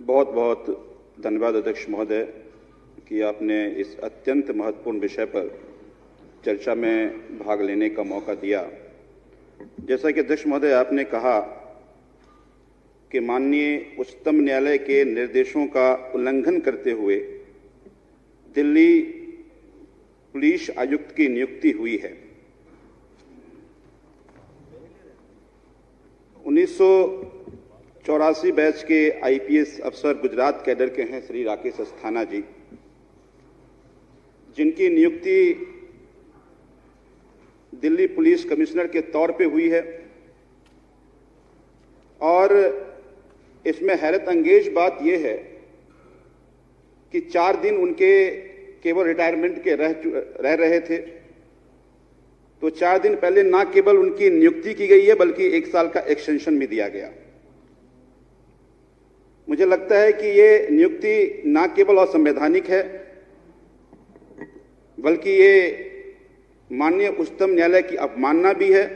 बहुत बहुत धन्यवाद अध्यक्ष महोदय कि आपने इस अत्यंत महत्वपूर्ण विषय पर चर्चा में भाग लेने का मौका दिया। जैसा कि अध्यक्ष महोदय आपने कहा कि माननीय उच्चतम न्यायालय के निर्देशों का उल्लंघन करते हुए दिल्ली पुलिस आयुक्त की नियुक्ति हुई है। 1984 बैच के आईपीएस अफसर गुजरात कैडर के हैं श्री राकेश अस्थाना जी, जिनकी नियुक्ति दिल्ली पुलिस कमिश्नर के तौर पे हुई है। और इसमें हैरत अंगेज बात यह है कि 4 दिन उनके केवल रिटायरमेंट के रह रहे थे, तो 4 दिन पहले ना केवल उनकी नियुक्ति की गई है बल्कि 1 साल का एक्सटेंशन भी दिया गया। मुझे लगता है कि ये नियुक्ति ना केवल असंवैधानिक है बल्कि ये माननीय उच्चतम न्यायालय की अवमानना भी है,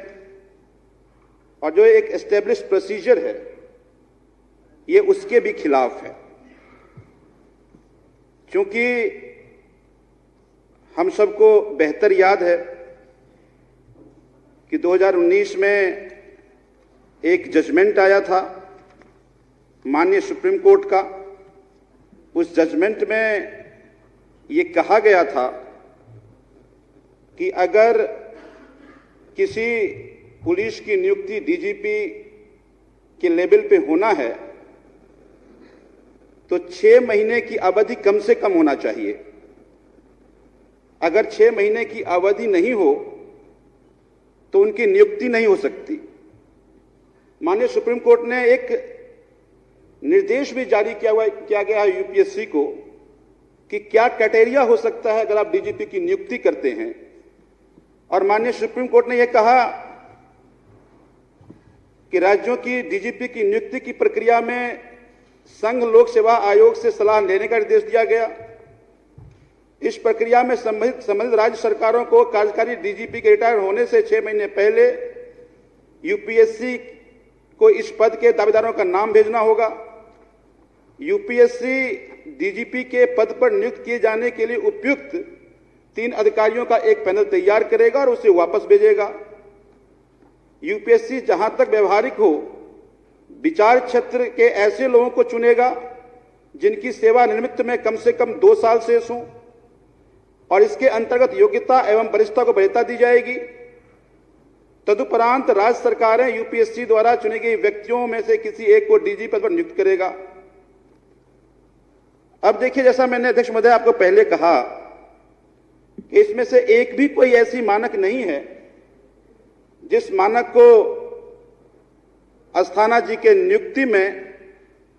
और जो एक एस्टेब्लिश्ड प्रोसीजर है ये उसके भी खिलाफ है। क्योंकि हम सबको बेहतर याद है कि 2019 में एक जजमेंट आया था माननीय सुप्रीम कोर्ट का। उस जजमेंट में ये कहा गया था कि अगर किसी पुलिस की नियुक्ति डीजीपी के लेवल पे होना है तो 6 महीने की अवधि कम से कम होना चाहिए। अगर 6 महीने की अवधि नहीं हो तो उनकी नियुक्ति नहीं हो सकती। माननीय सुप्रीम कोर्ट ने एक निर्देश भी जारी किया गया है यूपीएससी को कि क्या क्राइटेरिया हो सकता है अगर आप डीजीपी की नियुक्ति करते हैं। और माननीय सुप्रीम कोर्ट ने यह कहा कि राज्यों की डीजीपी की नियुक्ति की प्रक्रिया में संघ लोक सेवा आयोग से सलाह लेने का निर्देश दिया गया। इस प्रक्रिया में संबंधित राज्य सरकारों को कार्यकारी डीजीपी के रिटायर होने से 6 महीने पहले यूपीएससी को इस पद के दावेदारों का नाम भेजना होगा। यूपीएससी डीजीपी के पद पर नियुक्त किए जाने के लिए उपयुक्त 3 अधिकारियों का एक पैनल तैयार करेगा और उसे वापस भेजेगा। यूपीएससी जहां तक व्यवहारिक हो विचार क्षेत्र के ऐसे लोगों को चुनेगा जिनकी सेवा निमित्त में कम से कम 2 साल शेष हो, और इसके अंतर्गत योग्यता एवं वरिष्ठता को वरीयता दी जाएगी। तदुपरांत राज्य सरकारें यूपीएससी द्वारा चुने गए व्यक्तियों में से किसी एक को डीजी पद पर नियुक्त करेगा। अब देखिए, जैसा मैंने अध्यक्ष महोदय आपको पहले कहा, इसमें से एक भी कोई ऐसी मानक नहीं है जिस मानक को अस्थाना जी के नियुक्ति में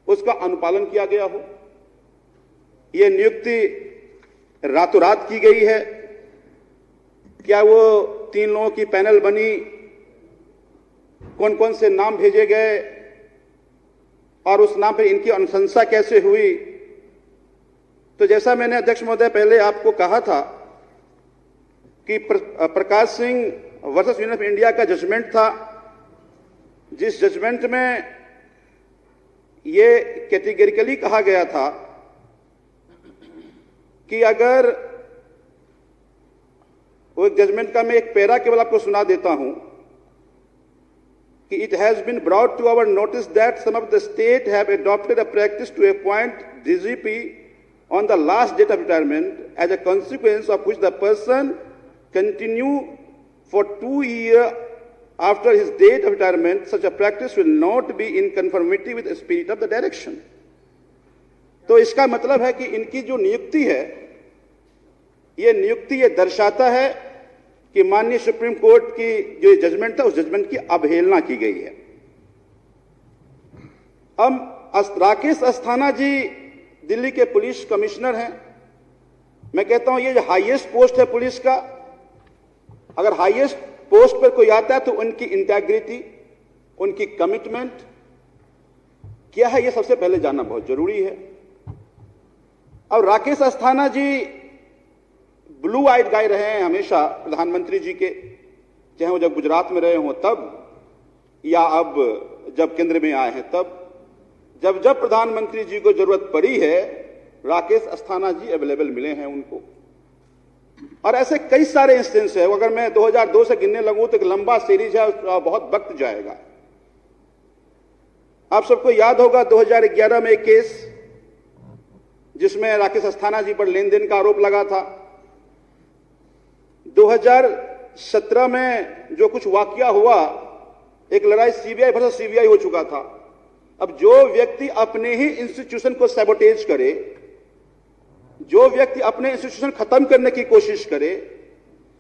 उसका अनुपालन किया गया हो। यह नियुक्ति रातों रात की गई है। क्या वो 3 लोगों की पैनल बनी, कौन कौन से नाम भेजे गए और उस नाम पर इनकी अनुशंसा कैसे हुई? तो जैसा मैंने अध्यक्ष महोदय पहले आपको कहा था कि Prakash Singh versus Union of India का जजमेंट था, जिस जजमेंट में ये कैटेगरिकली कहा गया था कि अगर वो जजमेंट का मैं एक पैरा केवल आपको सुना देता हूं कि it has been brought to our notice that some of the state have adopted a practice to appoint DGP on the last date of retirement, as a consequence of which the person continue for 2 years after his date of retirement. Such a practice will not be in conformity with the spirit of the direction. तो इसका मतलब है कि इनकी जो नियुक्ति है, ये नियुक्ति ये दर्शाता है कि माननीय सुप्रीम कोर्ट की जो जजमेंट था उस जजमेंट की अवहेलना की गई है। अब राकेश अस्थाना जी दिल्ली के पुलिस कमिश्नर हैं। मैं कहता हूं ये जो हाईएस्ट पोस्ट है पुलिस का, अगर हाईएस्ट पोस्ट पर कोई आता है तो उनकी इंटेग्रिटी, उनकी कमिटमेंट क्या है, ये सबसे पहले जानना बहुत जरूरी है। अब राकेश अस्थाना जी ब्लू आइड गाय रहे हैं हमेशा प्रधानमंत्री जी के, चाहे वो जब गुजरात में रहे हों तब या अब जब केंद्र में आए हैं तब। जब जब प्रधानमंत्री जी को जरूरत पड़ी है, राकेश अस्थाना जी अवेलेबल मिले हैं उनको। और ऐसे कई सारे इंस्टेंस है। अगर मैं 2002 से गिनने लगूं तो एक लंबा सीरीज है, बहुत वक्त जाएगा। आप सबको याद होगा 2011 में एक केस जिसमें राकेश अस्थाना जी पर लेन देन का आरोप लगा था। 2017 में जो कुछ वाकया हुआ, एक लड़ाई सीबीआई वर्सेस सीबीआई हो चुका था। अब जो व्यक्ति अपने ही इंस्टीट्यूशन को सैबोटेज करे, जो व्यक्ति अपने इंस्टीट्यूशन खत्म करने की कोशिश करे,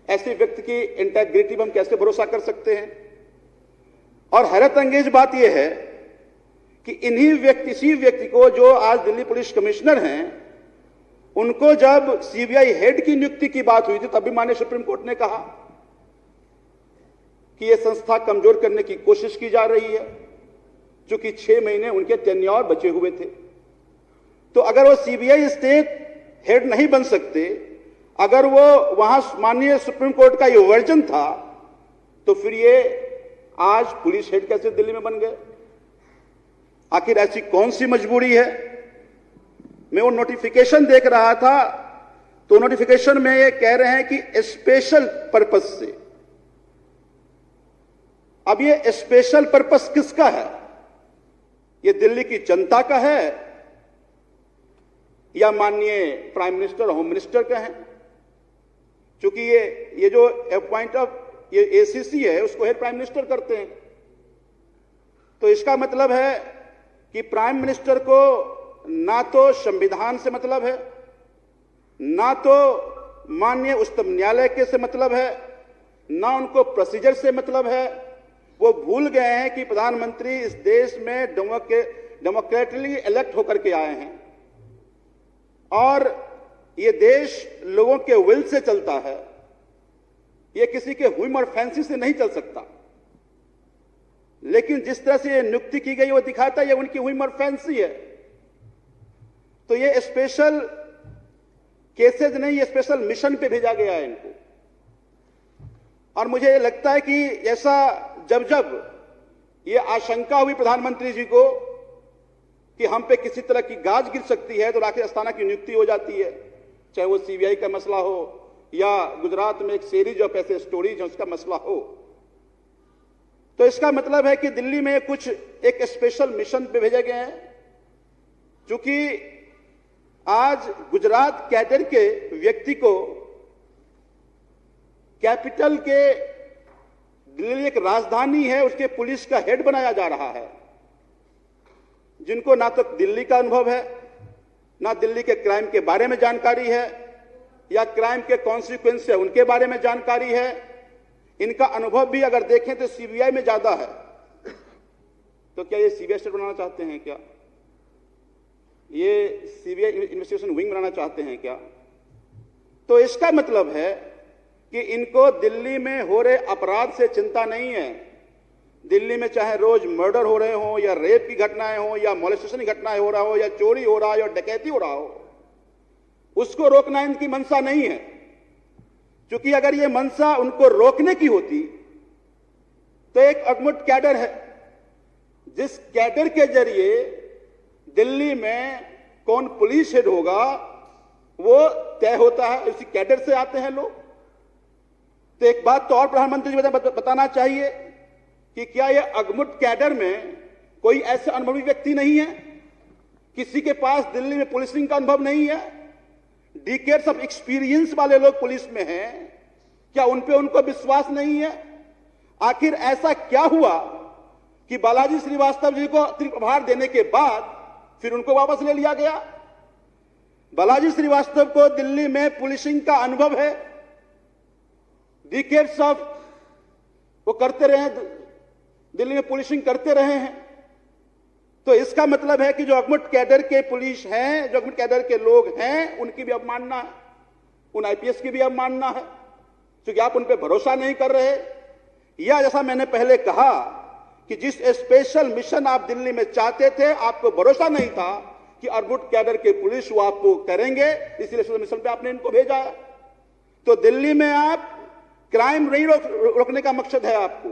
ऐसे व्यक्ति की इंटेग्रिटी पर हम कैसे भरोसा कर सकते हैं? और हैरत अंगेज बात यह है कि इसी व्यक्ति को, जो आज दिल्ली पुलिस कमिश्नर हैं, उनको जब सीबीआई हेड की नियुक्ति की बात हुई थी, तब भी माननीय सुप्रीम कोर्ट ने कहा कि यह संस्था कमजोर करने की कोशिश की जा रही है, क्योंकि 6 महीने उनके टेन्योर बचे हुए थे। तो अगर वो सीबीआई स्टेट हेड नहीं बन सकते, अगर वो वहां माननीय सुप्रीम कोर्ट का ये वर्जन था, तो फिर ये आज पुलिस हेड कैसे दिल्ली में बन गए? आखिर ऐसी कौन सी मजबूरी है? मैं वो नोटिफिकेशन देख रहा था, तो नोटिफिकेशन में ये कह रहे हैं कि स्पेशल पर्पस से। अब ये स्पेशल पर्पस किसका है? ये दिल्ली की जनता का है या माननीय प्राइम मिनिस्टर होम मिनिस्टर का है? क्योंकि ये जो अपॉइंट ऑफ ये एसीसी है, उसको हेड प्राइम मिनिस्टर करते हैं। तो इसका मतलब है कि प्राइम मिनिस्टर को ना तो संविधान से मतलब है, ना तो माननीय उच्चतम न्यायालय के से मतलब है, ना उनको प्रोसीजर से मतलब है। वो भूल गए हैं कि प्रधानमंत्री इस देश में डेमोक्रेटिकली इलेक्ट होकर के आए हैं और ये देश लोगों के विल से चलता है। ये किसी के हुइम और फैंसी से नहीं चल सकता। लेकिन जिस तरह से ये नियुक्ति की गई, वो दिखाता है ये उनकी हुइम और फैंसी है। तो ये स्पेशल केसेज नहीं, ये स्पेशल मिशन पे भेजा गया है इनको। और मुझे लगता है कि ऐसा जब जब ये आशंका हुई प्रधानमंत्री जी को कि हम पे किसी तरह की गाज गिर सकती है, तो राकेश अस्थाना की नियुक्ति हो जाती है। चाहे वो सीबीआई का मसला हो या गुजरात में एक सीरीज ऑफ ऐसे स्टोरीज है उसका मसला हो। तो इसका मतलब है कि दिल्ली में कुछ एक स्पेशल मिशन पे भेजे गए हैं। क्योंकि आज गुजरात कैडर के व्यक्ति को कैपिटल के, दिल्ली एक राजधानी है, उसके पुलिस का हेड बनाया जा रहा है, जिनको ना तो दिल्ली का अनुभव है, ना दिल्ली के क्राइम के बारे में जानकारी है, या क्राइम के कॉन्सिक्वेंस है उनके बारे में जानकारी है। इनका अनुभव भी अगर देखें तो सीबीआई में ज्यादा है। तो क्या ये सीबीआई स्टेट बनाना चाहते हैं क्या? ये सीबीआई इन्वेस्टिगेशन विंग बनाना चाहते हैं क्या? तो इसका मतलब है कि इनको दिल्ली में हो रहे अपराध से चिंता नहीं है। दिल्ली में चाहे रोज मर्डर हो रहे हो, या रेप की घटनाएं हो, या मोलेस्टेशन की घटनाएं हो रहा हो, या चोरी हो रहा हो, या डकैती हो रहा हो, उसको रोकना इनकी मंशा नहीं है। क्योंकि अगर ये मंशा उनको रोकने की होती तो एक अगमुट कैडर है, जिस कैडर के जरिए दिल्ली में कौन पुलिस हेड होगा वो तय होता है। उसी कैडर से आते हैं लोग। तो एक बात तो और प्रधानमंत्री जी बताना चाहिए कि क्या यह अगमुट कैडर में कोई ऐसे अनुभवी व्यक्ति नहीं है? किसी के पास दिल्ली में पुलिसिंग का अनुभव नहीं है? डिकेड्स ऑफ एक्सपीरियंस वाले लोग पुलिस में हैं, क्या उन पे उनको विश्वास नहीं है? आखिर ऐसा क्या हुआ कि बालाजी श्रीवास्तव जी को अतिरिक्त प्रभार देने के बाद फिर उनको वापस ले लिया गया? बालाजी श्रीवास्तव को दिल्ली में पुलिसिंग का अनुभव है, डिकेड्स ऑफ वो करते रहे, दिल्ली में पुलिसिंग करते रहे हैं। तो इसका मतलब है कि जो अगमुट कैडर के पुलिस हैं, जो अगमुट कैडर के लोग हैं, उनकी भी अवमानना है, उन आईपीएस की भी अवमानना है, क्योंकि आप उन पर भरोसा नहीं कर रहे। या जैसा मैंने पहले कहा कि जिस स्पेशल मिशन आप दिल्ली में चाहते थे, आपको भरोसा नहीं था कि अगमुट कैडर के पुलिस वो आपको करेंगे, इसलिए स्पेशल मिशन पे आपने इनको भेजा है। तो दिल्ली में आप क्राइम नहीं रोकने का मकसद है आपको,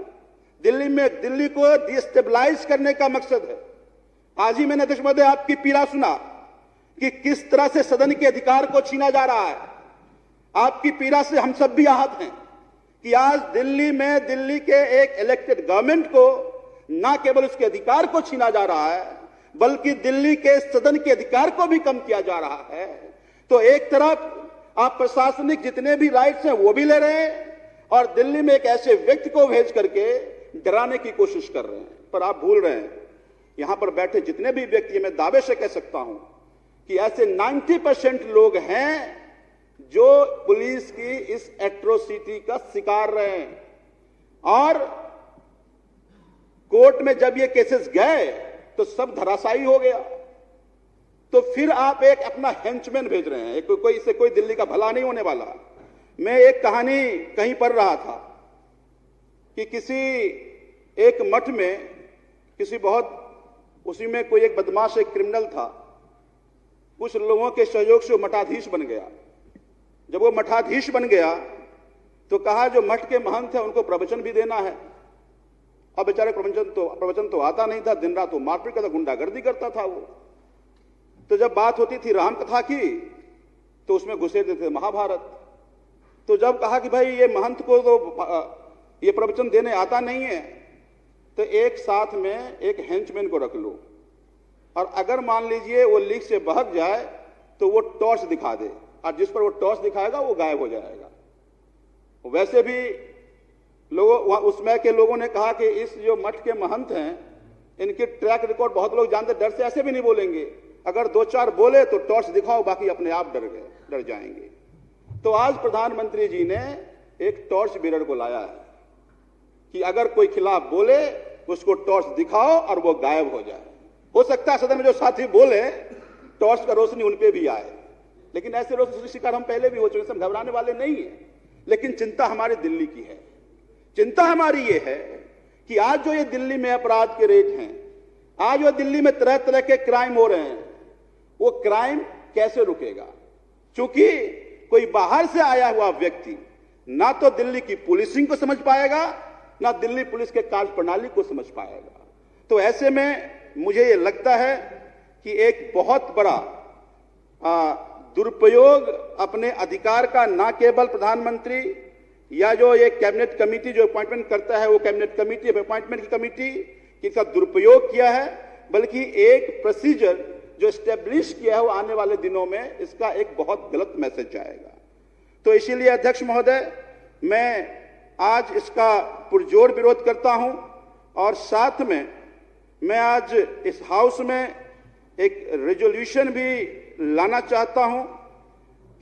दिल्ली को डिस्टेबलाइज करने का मकसद है। आज ही मैंने अध्यक्ष महोदय आपकी पीड़ा सुना कि किस तरह से सदन के अधिकार को छीना जा रहा है। आपकी पीड़ा से हम सब भी आहत हैं कि आज दिल्ली में दिल्ली के एक इलेक्टेड गवर्नमेंट को न केवल उसके अधिकार को छीना जा रहा है बल्कि दिल्ली के सदन के अधिकार को भी कम किया जा रहा है। तो एक तरफ आप प्रशासनिक जितने भी राइट्स हैं वो भी ले रहे हैं और दिल्ली में एक ऐसे व्यक्ति को भेज करके डराने की कोशिश कर रहे हैं। पर आप भूल रहे हैं, यहां पर बैठे जितने भी व्यक्ति, मैं दावे से कह सकता हूं कि ऐसे 90% लोग हैं जो पुलिस की इस एट्रोसिटी का शिकार रहे हैं। और कोर्ट में जब ये केसेस गए तो सब धराशायी हो गया। तो फिर आप एक अपना हेंचमैन भेज रहे हैं, कोई इससे कोई दिल्ली का भला नहीं होने वाला। मैं एक कहानी कहीं पढ़ रहा था कि किसी एक मठ में किसी बहुत उसी में कोई एक बदमाश एक क्रिमिनल था, कुछ लोगों के सहयोग से वो मठाधीश बन गया। जब वो मठाधीश बन गया तो कहा जो मठ के महंत हैं उनको प्रवचन भी देना है। अब बेचारे प्रवचन तो आता नहीं था, दिन रात वो मारपीट करता, गुंडागर्दी करता था वो। तो जब बात होती थी राम कथा की तो उसमें घुसे देते थे महाभारत। तो जब कहा कि भाई ये महंत को तो ये प्रवचन देने आता नहीं है तो एक साथ में एक हेंचमैन को रख लो और अगर मान लीजिए वो लीक से बहक जाए तो वो टॉर्च दिखा दे और जिस पर वो टॉर्च दिखाएगा वो गायब हो जाएगा। वैसे भी लोगों उसमें के लोगों ने कहा कि इस जो मठ के महंत हैं इनकी ट्रैक रिकॉर्ड बहुत लोग जानते, डर से ऐसे भी नहीं बोलेंगे, अगर 2-4 बोले तो टॉर्च दिखाओ, बाकी अपने आप डर जाएंगे। तो आज प्रधानमंत्री जी ने एक टॉर्च बीरर को लाया है कि अगर कोई खिलाफ बोले उसको टॉर्च दिखाओ और वो गायब हो जाए। हो सकता है सदन में जो साथी बोले टॉर्च का रोशनी उन पे भी आए, लेकिन ऐसे रोशनी शिकार हम पहले भी हो चुके, हम घबराने वाले नहीं है। लेकिन चिंता हमारी दिल्ली की है। चिंता हमारी ये है कि आज जो ये दिल्ली में अपराध के रेट हैं, आज जो दिल्ली में तरह तरह के क्राइम हो रहे हैं, वो क्राइम कैसे रुकेगा? क्योंकि कोई बाहर से आया हुआ व्यक्ति ना तो दिल्ली की पुलिसिंग को समझ पाएगा ना दिल्ली पुलिस के कार्य प्रणाली को समझ पाएगा। तो ऐसे में मुझे ये लगता है कि एक बहुत बड़ा दुरुपयोग अपने अधिकार का ना केवल प्रधानमंत्री या जो ये कैबिनेट कमेटी जो अपॉइंटमेंट करता है वो कैबिनेट कमेटी अपॉइंटमेंट की कमेटी इसका दुरुपयोग किया है, बल्कि एक प्रोसीजर जो स्टैब्लिश किया है वो आने वाले दिनों में इसका एक बहुत गलत मैसेज जाएगा। तो इसीलिए अध्यक्ष महोदय मैं आज इसका पुरजोर विरोध करता हूं और साथ में मैं आज इस हाउस में एक रेजोल्यूशन भी लाना चाहता हूं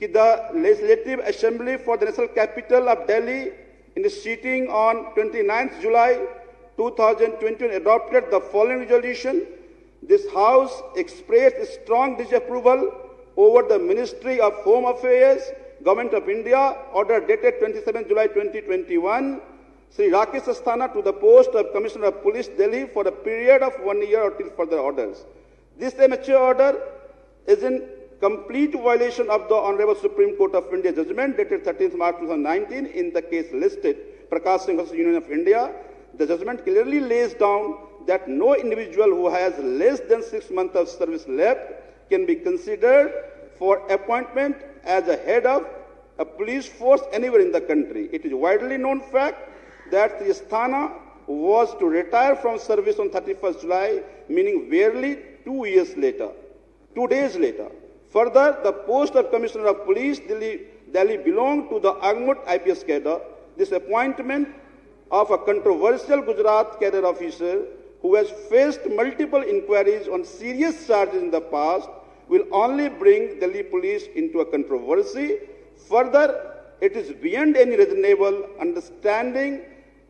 कि the legislative assembly for the national capital of Delhi in the sitting on 29 July 2021 adopted the following resolution. This house expressed strong disapproval over the Ministry of Home Affairs, Government of India, order dated 27 July 2021, Sri Rakesh Asthana to the post of Commissioner of Police, Delhi for a period of 1 year or till further orders. This immature order is in complete violation of the Honorable Supreme Court of India judgment dated 13th March 2019 in the case listed, Prakash Singh vs. Union of India. The judgment clearly lays down that no individual who has less than 6 months of service left can be considered for appointment as a head of a police force anywhere in the country. It is widely known fact that Sri Asthana was to retire from service on 31st July, meaning barely 2 days later. Further, the post of Commissioner of Police, Delhi belonged to the Agmut IPS cadre. This appointment of a controversial Gujarat cadre officer who has faced multiple inquiries on serious charges in the past will only bring Delhi police into a controversy. Further, it is beyond any reasonable understanding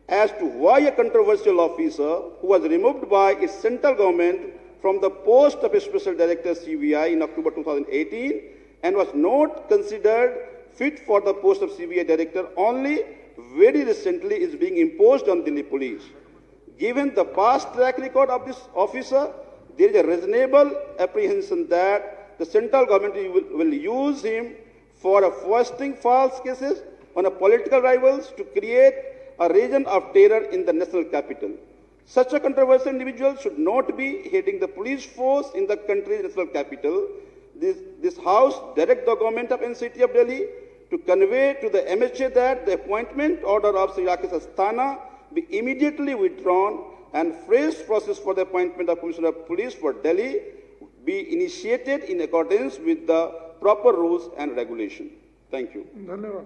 as to why a controversial officer who was removed by its central government from the post of a special director CBI in October 2018 and was not considered fit for the post of CBI director only very recently is being imposed on Delhi police. Given the past track record of this officer, there is a reasonable apprehension that the central government will use him for foisting false cases on political rivals to create a region of terror in the national capital. Such a controversial individual should not be heading the police force in the country's national capital. This House directs the government of NCT of Delhi to convey to the MHA that the appointment order of Sri Rakesh Asthana be immediately withdrawn and fresh process for the appointment of Commissioner of Police for Delhi be initiated in accordance with the proper rules and regulations. Thank you. धन्यवाद.